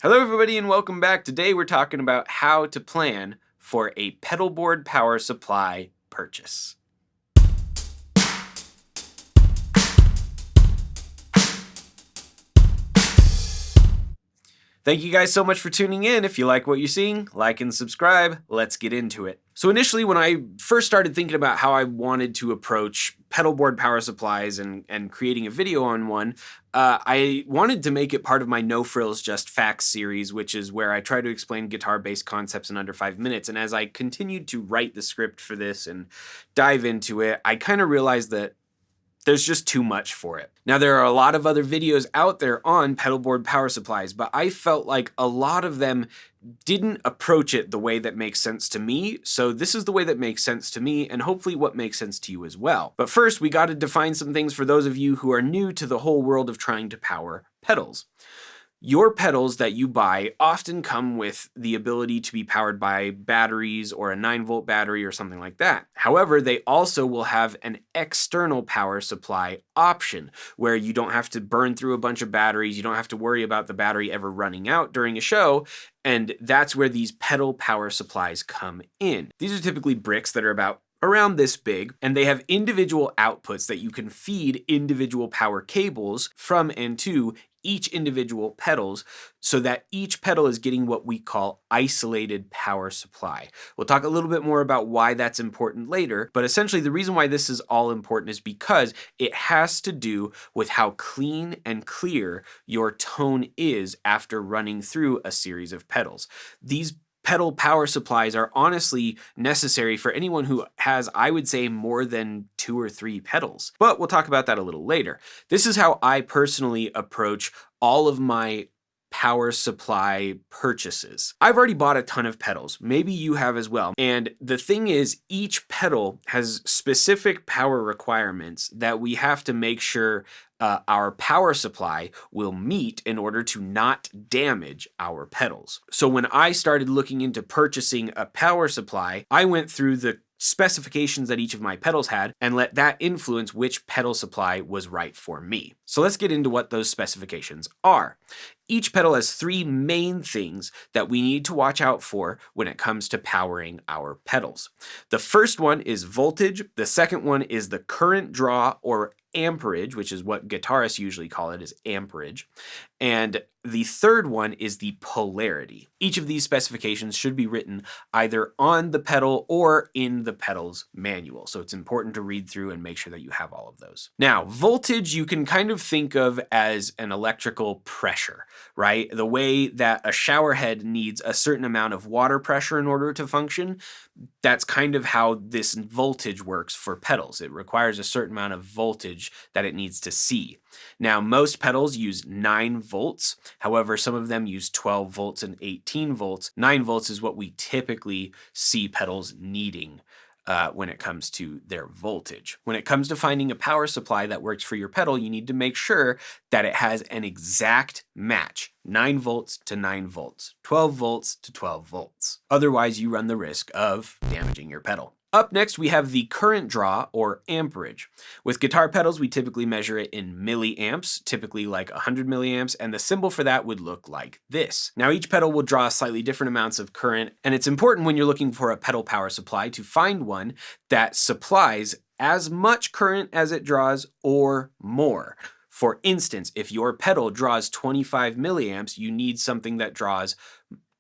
Hello everybody and welcome back. Today we're talking about how to plan for a pedalboard power supply purchase. Thank you guys so much for tuning in. If you like what you're seeing, like and subscribe. Let's get into it. So initially, when I first started thinking about how I wanted to approach pedalboard power supplies and creating a video on one, I wanted to make it part of my No Frills Just Facts series, which is where I try to explain guitar-based concepts in under 5 minutes. And as I continued to write the script for this and dive into it, I kind of realized that there's just too much for it. Now, there are a lot of other videos out there on pedalboard power supplies, but I felt like a lot of them didn't approach it the way that makes sense to me. So this is the way that makes sense to me and hopefully what makes sense to you as well. But first, we got to define some things for those of you who are new to the whole world of trying to power pedals. Your pedals that you buy often come with the ability to be powered by batteries or a 9-volt battery or something like that. However, they also will have an external power supply option where you don't have to burn through a bunch of batteries, you don't have to worry about the battery ever running out during a show, and that's where these pedal power supplies come in. These are typically bricks that are around this big, and they have individual outputs that you can feed individual power cables from and to each individual pedals so that each pedal is getting what we call isolated power supply. We'll talk a little bit more about why that's important later, but essentially the reason why this is all important is because it has to do with how clean and clear your tone is after running through a series of pedals. These pedal power supplies are honestly necessary for anyone who has, I would say, more than 2 or 3 pedals. But we'll talk about that a little later. This is how I personally approach all of my power supply purchases. I've already bought a ton of pedals. Maybe you have as well. And the thing is, each pedal has specific power requirements that we have to make sure our power supply will meet in order to not damage our pedals. So when I started looking into purchasing a power supply, I went through the specifications that each of my pedals had and let that influence which pedal supply was right for me. So let's get into what those specifications are. Each pedal has 3 main things that we need to watch out for when it comes to powering our pedals. The first one is voltage. The second one is the current draw or amperage, which is what guitarists usually call it, is amperage. And the third one is the polarity. Each of these specifications should be written either on the pedal or in the pedal's manual. So it's important to read through and make sure that you have all of those. Now, voltage you can kind of think of as an electrical pressure, right? The way that a shower head needs a certain amount of water pressure in order to function, that's kind of how this voltage works for pedals. It requires a certain amount of voltage that it needs to see. Now, most pedals use 9 volts. However, some of them use 12 volts and 18 volts. 9 volts is what we typically see pedals needing when it comes to their voltage. When it comes to finding a power supply that works for your pedal, you need to make sure that it has an exact match. 9 volts to 9 volts, 12 volts to 12 volts. Otherwise, you run the risk of damaging your pedal. Up next, we have the current draw or amperage. With guitar pedals, we typically measure it in milliamps, typically like 100 milliamps, and the symbol for that would look like this. Now, each pedal will draw slightly different amounts of current, and it's important when you're looking for a pedal power supply to find one that supplies as much current as it draws or more. For instance, if your pedal draws 25 milliamps, you need something that draws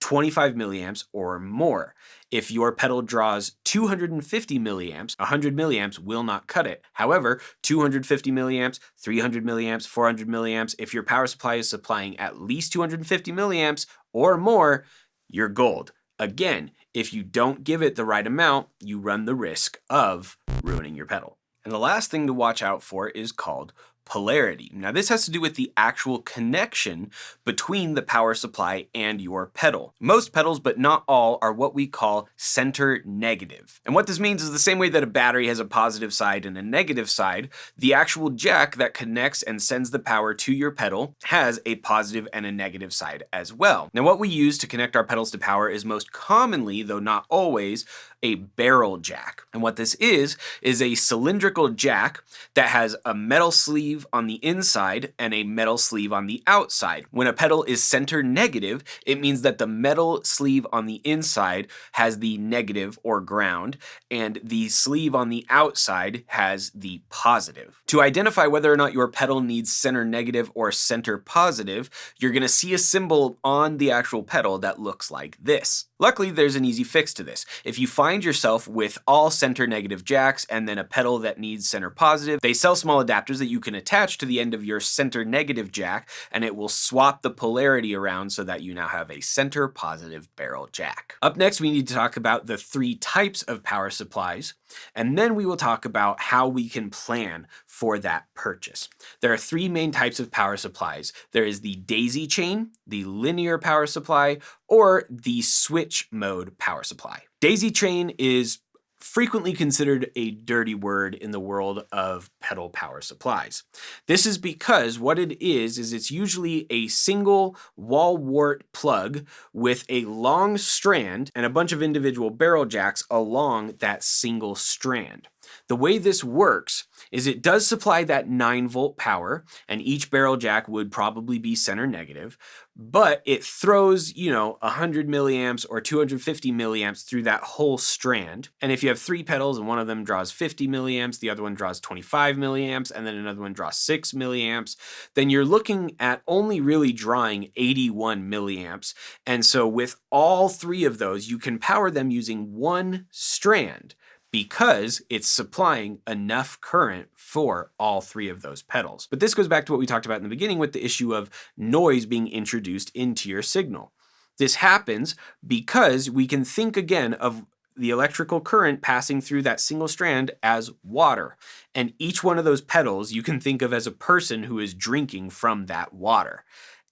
25 milliamps or more. If your pedal draws 250 milliamps, 100 milliamps will not cut it. However, 250 milliamps, 300 milliamps, 400 milliamps, if your power supply is supplying at least 250 milliamps or more, you're gold. Again, if you don't give it the right amount, you run the risk of ruining your pedal. And the last thing to watch out for is called polarity. Now, this has to do with the actual connection between the power supply and your pedal. Most pedals, but not all, are what we call center negative. And what this means is the same way that a battery has a positive side and a negative side, the actual jack that connects and sends the power to your pedal has a positive and a negative side as well. Now, what we use to connect our pedals to power is most commonly, though not always, a barrel jack. And what this is a cylindrical jack that has a metal sleeve sleeve on the inside and a metal sleeve on the outside. When a pedal is center negative, it means that the metal sleeve on the inside has the negative or ground, and the sleeve on the outside has the positive. To identify whether or not your pedal needs center negative or center positive, you're going to see a symbol on the actual pedal that looks like this. Luckily, there's an easy fix to this. If you find yourself with all center negative jacks and then a pedal that needs center positive, they sell small adapters that you can attach to the end of your center negative jack, and it will swap the polarity around so that you now have a center positive barrel jack. Up next, we need to talk about the 3 types of power supplies, and then we will talk about how we can plan for that purchase. There are 3 main types of power supplies. There is the daisy chain, the linear power supply, or the switch mode power supply. Daisy chain is frequently considered a dirty word in the world of pedal power supplies. This is because what it is it's usually a single wall wart plug with a long strand and a bunch of individual barrel jacks along that single strand. The way this works is it does supply that 9-volt power, and each barrel jack would probably be center negative, but it throws, 100 milliamps or 250 milliamps through that whole strand. And if you have 3 pedals and one of them draws 50 milliamps, the other one draws 25 milliamps, and then another one draws 6 milliamps, then you're looking at only really drawing 81 milliamps. And so with all 3 of those, you can power them using one strand, because it's supplying enough current for all 3 of those pedals. But this goes back to what we talked about in the beginning with the issue of noise being introduced into your signal. This happens because we can think again of the electrical current passing through that single strand as water. And each one of those pedals you can think of as a person who is drinking from that water.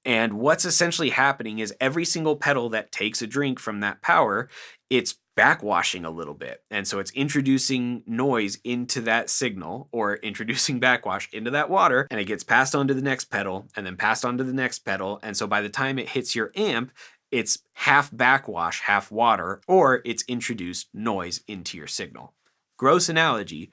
And what's essentially happening is every single pedal that takes a drink from that power, it's backwashing a little bit. And so it's introducing noise into that signal, or introducing backwash into that water, and it gets passed on to the next pedal and then passed on to the next pedal. And so by the time it hits your amp, it's half backwash, half water, or it's introduced noise into your signal. Gross analogy,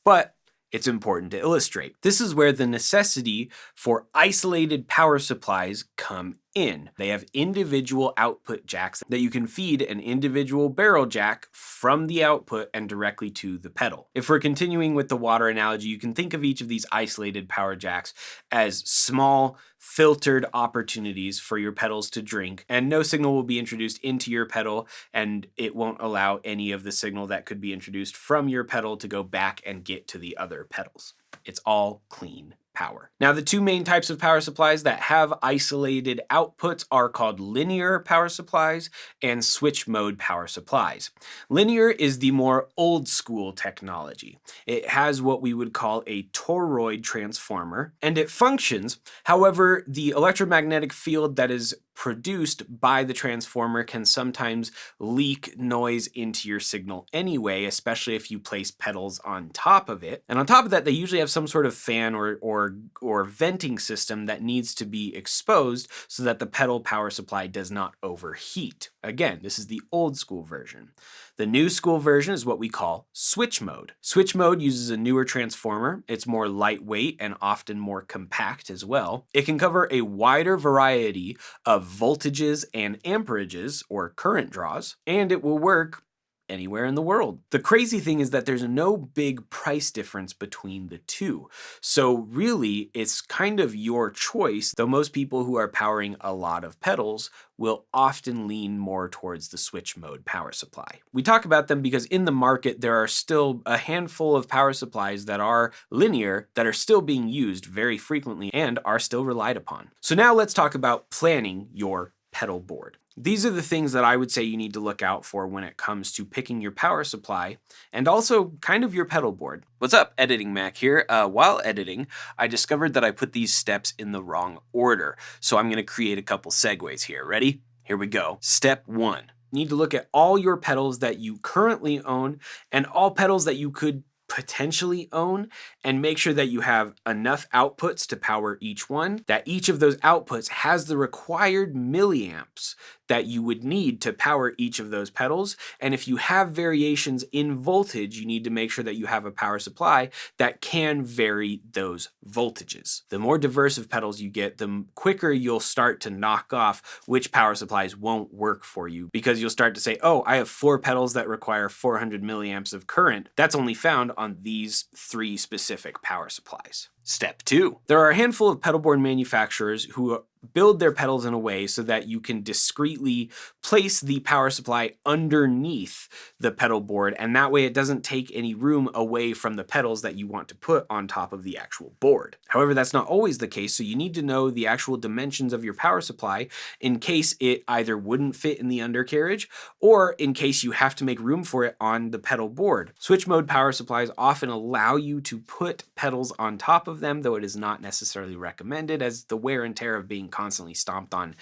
but it's important to illustrate. This is where the necessity for isolated power supplies come in. They have individual output jacks that you can feed an individual barrel jack from the output and directly to the pedal. If we're continuing with the water analogy, you can think of each of these isolated power jacks as small filtered opportunities for your pedals to drink, and no signal will be introduced into your pedal, and it won't allow any of the signal that could be introduced from your pedal to go back and get to the other pedals. It's all clean power. Now, the 2 main types of power supplies that have isolated outputs are called linear power supplies and switch mode power supplies. Linear is the more old school technology. It has what we would call a toroid transformer, and it functions. However, the electromagnetic field that is produced by the transformer can sometimes leak noise into your signal anyway, especially if you place pedals on top of it. And on top of that, they usually have some sort of fan or venting system that needs to be exposed so that the pedal power supply does not overheat. Again, this is the old school version. The new school version is what we call switch mode. Switch mode uses a newer transformer. It's more lightweight and often more compact as well. It can cover a wider variety of voltages and amperages, or current draws, and it will work anywhere in the world. The crazy thing is that there's no big price difference between the 2. So really, it's kind of your choice, though most people who are powering a lot of pedals will often lean more towards the switch mode power supply. We talk about them because in the market, there are still a handful of power supplies that are linear that are still being used very frequently and are still relied upon. So now let's talk about planning your pedal board. These are the things that I would say you need to look out for when it comes to picking your power supply and also kind of your pedal board. What's up, Editing Mac here. While editing, I discovered that I put these steps in the wrong order. So I'm going to create a couple segues here. Ready? Here we go. Step 1. You need to look at all your pedals that you currently own and all pedals that you could potentially own, and make sure that you have enough outputs to power each one, that each of those outputs has the required milliamps that you would need to power each of those pedals. And if you have variations in voltage, you need to make sure that you have a power supply that can vary those voltages. The more diverse of pedals you get, the quicker you'll start to knock off which power supplies won't work for you, because you'll start to say, oh, I have 4 pedals that require 400 milliamps of current. That's only found on these 3 specific power supplies. Step 2. There are a handful of pedalboard manufacturers who build their pedals in a way so that you can discreetly place the power supply underneath the pedal board, and that way it doesn't take any room away from the pedals that you want to put on top of the actual board. However, that's not always the case, so you need to know the actual dimensions of your power supply in case it either wouldn't fit in the undercarriage or in case you have to make room for it on the pedal board. Switch mode power supplies often allow you to put pedals on top of them, though it is not necessarily recommended, as the wear and tear of being constantly stomped on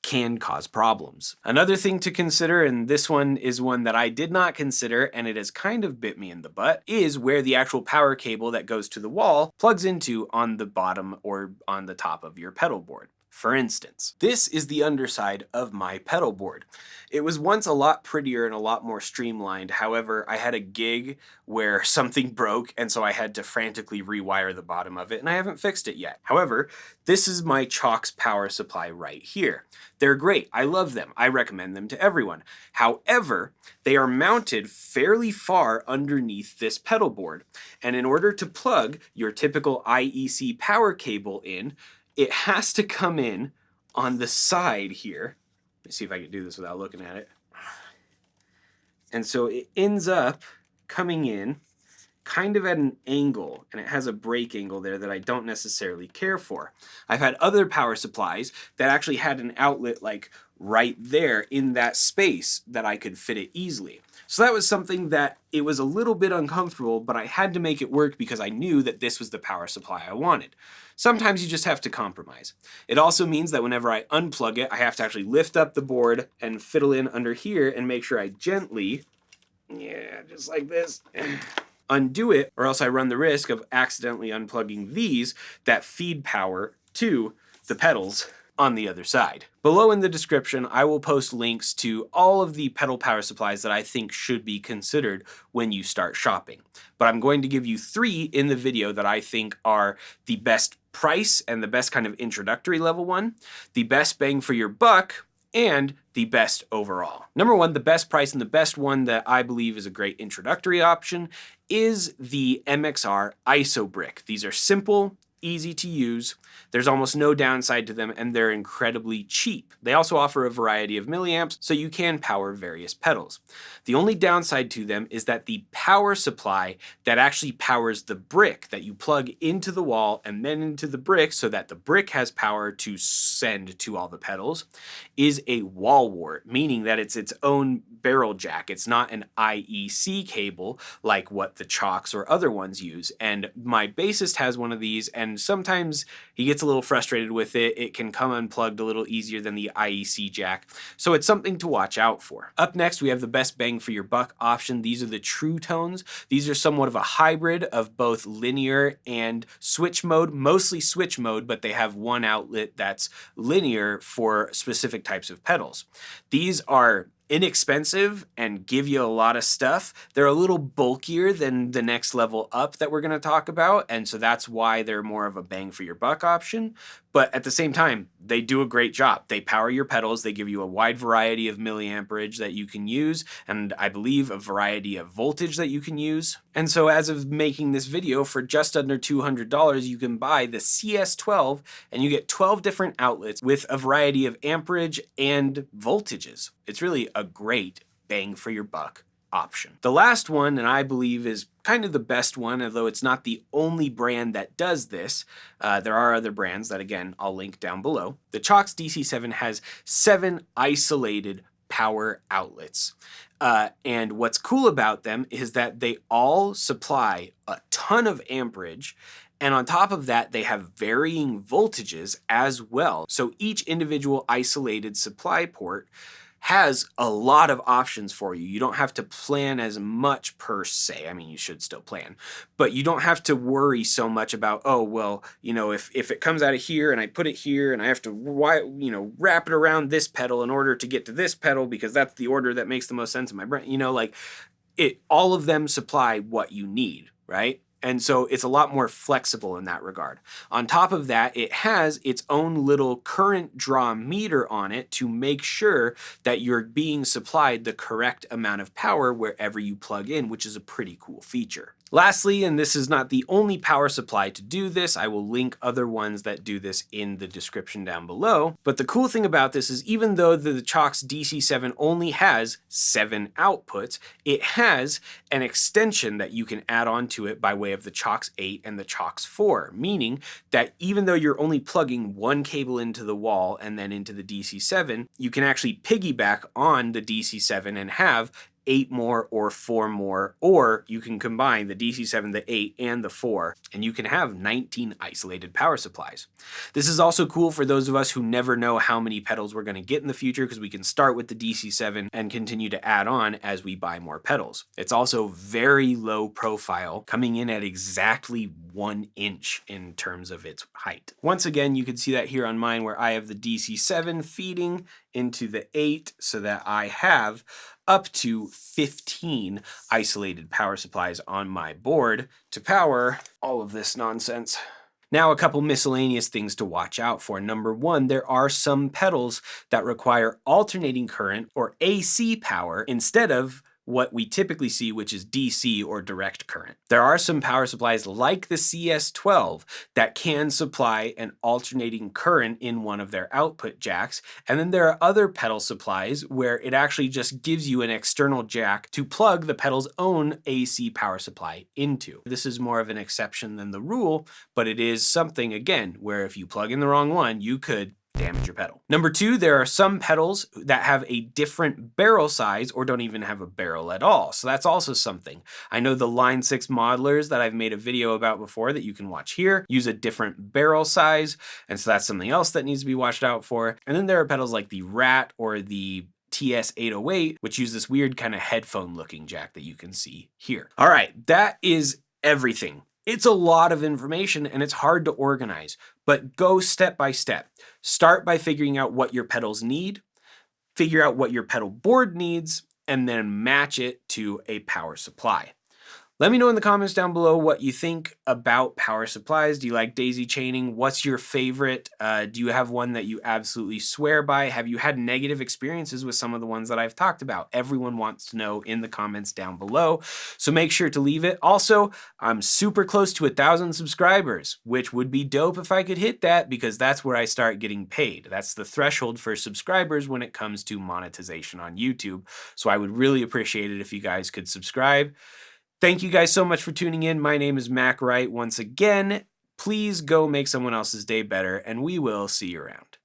can cause problems. Another thing to consider, and this one is one that I did not consider and it has kind of bit me in the butt, is where the actual power cable that goes to the wall plugs into on the bottom or on the top of your pedal board. For instance, this is the underside of my pedal board. It was once a lot prettier and a lot more streamlined. However, I had a gig where something broke, and so I had to frantically rewire the bottom of it, and I haven't fixed it yet. However, this is my Chalks power supply right here. They're great. I love them. I recommend them to everyone. However, they are mounted fairly far underneath this pedal board, and in order to plug your typical IEC power cable in, it has to come in on the side here. Let me see if I can do this without looking at it. And so it ends up coming in kind of at an angle, and it has a break angle there that I don't necessarily care for. I've had other power supplies that actually had an outlet like right there in that space that I could fit it easily. So that was something that it was a little bit uncomfortable, but I had to make it work because I knew that this was the power supply I wanted. Sometimes you just have to compromise. It also means that whenever I unplug it, I have to actually lift up the board and fiddle in under here and make sure I gently, just like this, undo it, or else I run the risk of accidentally unplugging these that feed power to the pedals on the other side. Below in the description, I will post links to all of the pedal power supplies that I think should be considered when you start shopping. But I'm going to give you 3 in the video that I think are the best price and the best kind of introductory level one, the best bang for your buck, and the best overall. Number 1, the best price and the best one that I believe is a great introductory option is the MXR ISO brick. These are simple, easy to use. There's almost no downside to them, and they're incredibly cheap. They also offer a variety of milliamps, so you can power various pedals. The only downside to them is that the power supply that actually powers the brick that you plug into the wall and then into the brick so that the brick has power to send to all the pedals is a wall wart, meaning that it's its own barrel jack. It's not an IEC cable like what the Chalks or other ones use. And my bassist has one of these, and sometimes he gets a little frustrated with it. It can come unplugged a little easier than the IEC jack. So it's something to watch out for. Up next, we have the best bang for your buck option. These are the True Tones. These are somewhat of a hybrid of both linear and switch mode, mostly switch mode, but they have one outlet that's linear for specific types of pedals. These are inexpensive and give you a lot of stuff. They're a little bulkier than the next level up that we're going to talk about, and so that's why they're more of a bang for your buck option. But at the same time, they do a great job. They power your pedals, they give you a wide variety of milliamperage that you can use, and I believe a variety of voltage that you can use. And so as of making this video, for just under $200, you can buy the CS12, and you get 12 different outlets with a variety of amperage and voltages. It's really a great bang for your buck option. The last one, and I believe is kind of the best one, although it's not the only brand that does this. There are other brands that, again, I'll link down below. The Chalks DC7 has 7 isolated power outlets. And what's cool about them is that they all supply a ton of amperage, and on top of that, they have varying voltages as well. So each individual isolated supply port has a lot of options for you. You don't have to plan as much per se. I mean, you should still plan, but you don't have to worry so much about, oh, well, you know, if it comes out of here and I put it here and I have to, wrap it around this pedal in order to get to this pedal because that's the order that makes the most sense in my brain. You know, like all of them supply what you need, right? And so it's a lot more flexible in that regard. On top of that, it has its own little current draw meter on it to make sure that you're being supplied the correct amount of power wherever you plug in, which is a pretty cool feature. Lastly, and this is not the only power supply to do this, I will link other ones that do this in the description down below. But the cool thing about this is even though the Chox DC7 only has 7 outputs, it has an extension that you can add on to it by way of the Chox 8 and the Chox 4, meaning that even though you're only plugging one cable into the wall and then into the DC7, you can actually piggyback on the DC7 and have 8 more or 4 more, or you can combine the DC7, the 8, and the 4, and you can have 19 isolated power supplies. This is also cool for those of us who never know how many pedals we're going to get in the future, because we can start with the DC7 and continue to add on as we buy more pedals. It's also very low profile, coming in at exactly 1 inch in terms of its height. Once again, you can see that here on mine where I have the DC7 feeding into the 8 so that I have up to 15 isolated power supplies on my board to power all of this nonsense. Now, a couple miscellaneous things to watch out for. Number one, there are some pedals that require alternating current or AC power instead of what we typically see, which is DC or direct current. There are some power supplies like the CS12 that can supply an alternating current in one of their output jacks. And then there are other pedal supplies where it actually just gives you an external jack to plug the pedal's own AC power supply into. This is more of an exception than the rule, but it is something, again, where if you plug in the wrong one, you could damage your pedal. Number two, there are some pedals that have a different barrel size or don't even have a barrel at all. So that's also something. I know the Line 6 modelers that I've made a video about before that you can watch here use a different barrel size. And so that's something else that needs to be watched out for. And then there are pedals like the Rat or the TS808, which use this weird kind of headphone looking jack that you can see here. All right, that is everything. It's a lot of information and it's hard to organize, but go step by step. Start by figuring out what your pedals need, figure out what your pedal board needs, and then match it to a power supply. Let me know in the comments down below what you think about power supplies. Do you like daisy chaining? What's your favorite? Do you have one that you absolutely swear by? Have you had negative experiences with some of the ones that I've talked about? Everyone wants to know in the comments down below, so make sure to leave it. Also, I'm super close to 1,000 subscribers, which would be dope if I could hit that because that's where I start getting paid. That's the threshold for subscribers when it comes to monetization on YouTube. So I would really appreciate it if you guys could subscribe. Thank you guys so much for tuning in. My name is Mac Wright once again. Please go make someone else's day better, and we will see you around.